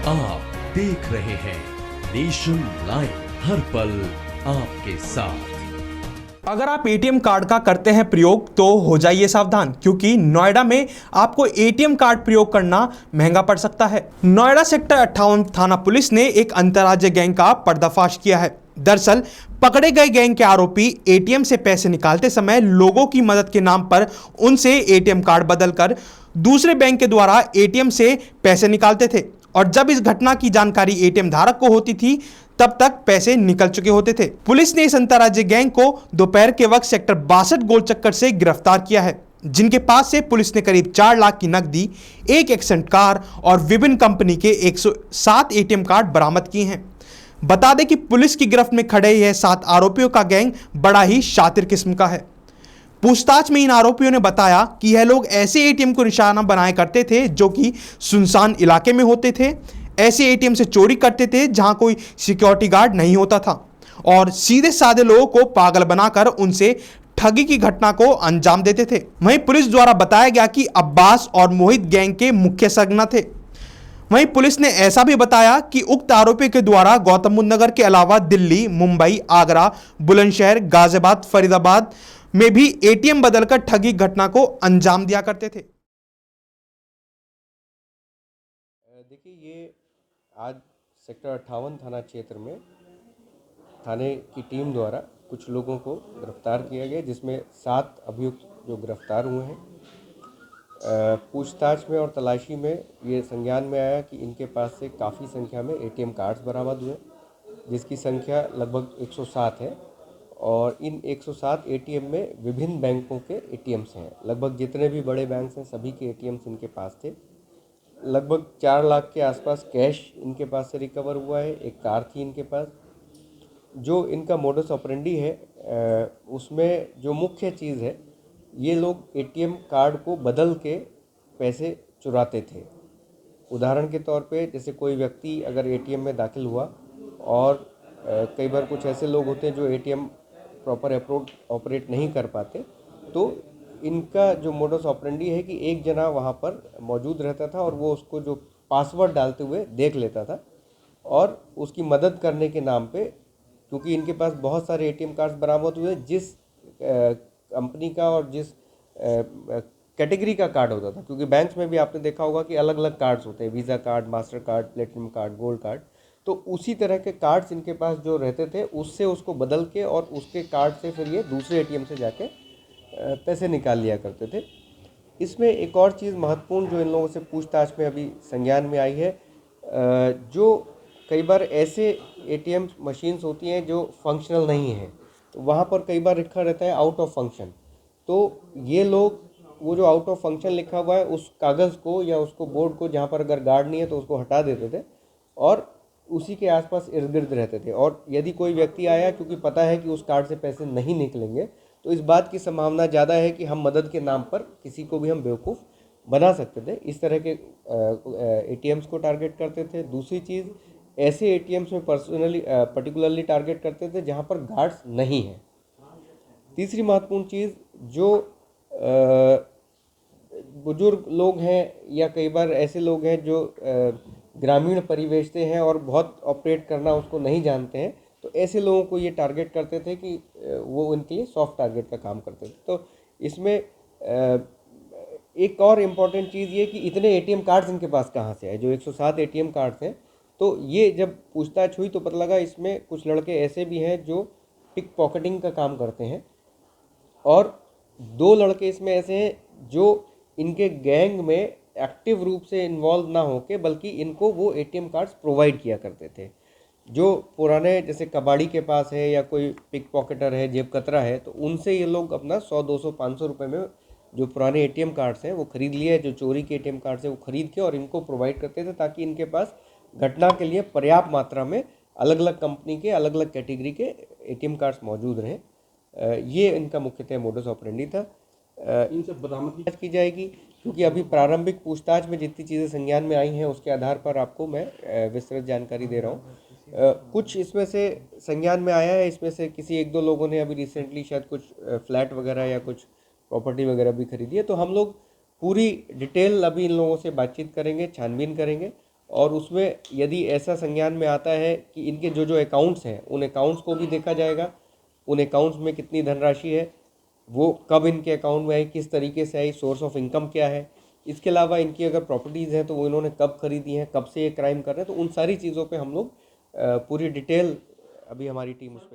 आप देख रहे हैं नेशन लाइव, हर पल आपके साथ। अगर आप एटीएम कार्ड का करते हैं प्रयोग तो हो जाइए सावधान, क्योंकि नोएडा में आपको एटीएम कार्ड प्रयोग करना महंगा पड़ सकता है। नोएडा सेक्टर 58 थाना पुलिस ने एक अंतर्राज्यीय गैंग का पर्दाफाश किया है। दरअसल पकड़े गए गैंग के आरोपी एटीएम से पैसे निकालते समय लोगों की मदद के नाम पर उनसे एटीएम कार्ड बदलकर दूसरे बैंक के द्वारा एटीएम से पैसे निकालते थे, और जब इस घटना की जानकारी एटीएम धारक को होती थी तब तक पैसे निकल चुके होते थे। पुलिस ने इस अंतर्राज्यीय गैंग को दोपहर के वक्त सेक्टर 62 गोल चक्कर से गिरफ्तार किया है, जिनके पास से पुलिस ने करीब 4 लाख की नकदी, एक एक्सेंट कार और विभिन्न कंपनी के 107 एटीएम कार्ड बरामद किए हैं। बता दें कि पुलिस की गिरफ्त में खड़े यह 7 आरोपियों का गैंग बड़ा ही शातिर किस्म का है। पूछताछ में इन आरोपियों ने बताया कि यह लोग ऐसे एटीएम को निशाना बनाया करते थे जो कि सुनसान इलाके में होते थे। ऐसे एटीएम से चोरी करते थे जहां कोई सिक्योरिटी गार्ड नहीं होता था, और सीधे साधे लोगों को पागल बनाकर उनसे ठगी की घटना को अंजाम देते थे। वहीं पुलिस द्वारा बताया गया कि अब्बास और मोहित गैंग के मुख्य सरगना थे। वहीं पुलिस ने ऐसा भी बताया कि उक्त आरोपी के द्वारा गौतम बुद्ध नगर के अलावा दिल्ली, मुंबई, आगरा, बुलंदशहर, गाजियाबाद, फरीदाबाद में भी एटीएम बदलकर ठगी घटना को अंजाम दिया करते थे। देखिए, ये आज सेक्टर 58 थाना क्षेत्र में थाने की टीम द्वारा कुछ लोगों को गिरफ्तार किया गया, जिसमें 7 अभियुक्त जो गिरफ्तार हुए हैं। पूछताछ में और तलाशी में ये संज्ञान में आया कि इनके पास से काफ़ी संख्या में एटीएम कार्ड्स बरामद हुए, जिसकी संख्या लगभग 107 है, और इन 107 एटीएम में विभिन्न बैंकों के एटीएम्स हैं। लगभग जितने भी बड़े बैंक हैं सभी के एटीएम्स इनके पास थे। लगभग 4 लाख के आसपास कैश इनके पास से रिकवर हुआ है। एक कार थी इनके पास। जो इनका मोडस ऑपरेंडी है, उसमें जो मुख्य चीज़ है, ये लोग एटीएम कार्ड को बदल के पैसे चुराते थे। उदाहरण के तौर पे, जैसे कोई व्यक्ति अगर एटीएम में दाखिल हुआ, और कई बार कुछ ऐसे लोग होते हैं जो एटीएम प्रॉपर ऑपरेट नहीं कर पाते, तो इनका जो मोडस ऑपरेंडी है कि एक जना वहाँ पर मौजूद रहता था और वो उसको जो पासवर्ड डालते हुए देख लेता था, और उसकी मदद करने के नाम पे, क्योंकि इनके पास बहुत सारे एटीएम कार्ड्स बरामद हुए, जिस कंपनी का और जिस कैटेगरी का कार्ड होता था, क्योंकि बैंक्स में भी आपने देखा होगा कि अलग अलग कार्ड्स होते हैं, visa card, master card, platinum card, gold card, तो उसी तरह के कार्ड्स इनके पास जो रहते थे, उससे उसको बदल के और उसके कार्ड से फिर ये दूसरे एटीएम से जाके पैसे निकाल लिया करते थे। इसमें एक और चीज़ महत्वपूर्ण जो इन लोगों से पूछताछ में अभी संज्ञान में आई है, जो कई बार ऐसे एटीएम मशीन्स होती हैं जो फंक्शनल नहीं हैं, तो वहाँ पर कई बार लिखा रहता है आउट ऑफ फंक्शन। तो ये लोग वो जो आउट ऑफ फंक्शन लिखा हुआ है उस कागज़ को या उसको बोर्ड को, जहाँ पर अगर गार्ड नहीं है तो उसको हटा देते थे, और उसी के आसपास इर्द गिर्द रहते थे। और यदि कोई व्यक्ति आया, क्योंकि पता है कि उस कार्ड से पैसे नहीं निकलेंगे, तो इस बात की संभावना ज़्यादा है कि हम मदद के नाम पर किसी को भी हम बेवकूफ़ बना सकते थे। इस तरह के एटीएम्स को टारगेट करते थे। दूसरी चीज़, ऐसे एटीएम्स में पर्टिकुलरली टारगेट करते थे जहाँ पर गार्ड्स नहीं हैं। तीसरी महत्वपूर्ण चीज़, जो बुजुर्ग लोग हैं या कई बार ऐसे लोग हैं जो ग्रामीण परिवेश से हैं और बहुत ऑपरेट करना उसको नहीं जानते हैं, तो ऐसे लोगों को ये टारगेट करते थे कि वो उनके लिए सॉफ्ट टारगेट का काम करते थे। तो इसमें एक और इम्पॉर्टेंट चीज़ ये कि इतने एटीएम कार्ड्स इनके पास कहाँ से आए, जो 107 एटीएम कार्ड्स हैं। तो ये जब पूछताछ हुई तो पता लगा इसमें कुछ लड़के ऐसे भी हैं जो पिक पॉकेटिंग का काम करते हैं, और 2 लड़के इसमें ऐसे हैं जो इनके गैंग में एक्टिव रूप से इन्वॉल्व ना होके, बल्कि इनको वो एटीएम कार्ड्स प्रोवाइड किया करते थे। जो पुराने जैसे कबाड़ी के पास है या कोई पिक पॉकेटर है, जेब कतरा है, तो उनसे ये लोग अपना 100, 200, 500 रुपये में जो पुराने एटीएम कार्ड्स हैं वो खरीद लिए, जो चोरी के एटीएम कार्ड्स हैं वो खरीद के और इनको प्रोवाइड करते थे, ताकि इनके पास घटना के लिए पर्याप्त मात्रा में अलग अलग कंपनी के अलग अलग कैटेगरी के एटीएम कार्ड्स मौजूद रहें। ये इनका मुख्यतः मोडस ऑपरेंडी था। इनसे बरामदगी की जाएगी, क्योंकि अभी प्रारंभिक पूछताछ में जितनी चीज़ें संज्ञान में आई हैं उसके आधार पर आपको मैं विस्तृत जानकारी दे रहा हूँ। कुछ इसमें से संज्ञान में आया है, इसमें से किसी 1-2 लोगों ने अभी रिसेंटली शायद कुछ फ्लैट वगैरह या कुछ प्रॉपर्टी वगैरह भी खरीदी है। तो हम लोग पूरी डिटेल अभी इन लोगों से बातचीत करेंगे, छानबीन करेंगे, और उसमें यदि ऐसा संज्ञान में आता है कि इनके जो जो अकाउंट्स हैं उन अकाउंट्स को भी देखा जाएगा, उन अकाउंट्स में कितनी धनराशि है, वो कब इनके अकाउंट में आई, किस तरीके से आई, सोर्स ऑफ इनकम क्या है, इसके अलावा इनकी अगर प्रॉपर्टीज़ हैं तो वो इन्होंने कब खरीदी हैं, कब से ये क्राइम कर रहे हैं, तो उन सारी चीज़ों पे हम लोग पूरी डिटेल अभी हमारी टीम उस पर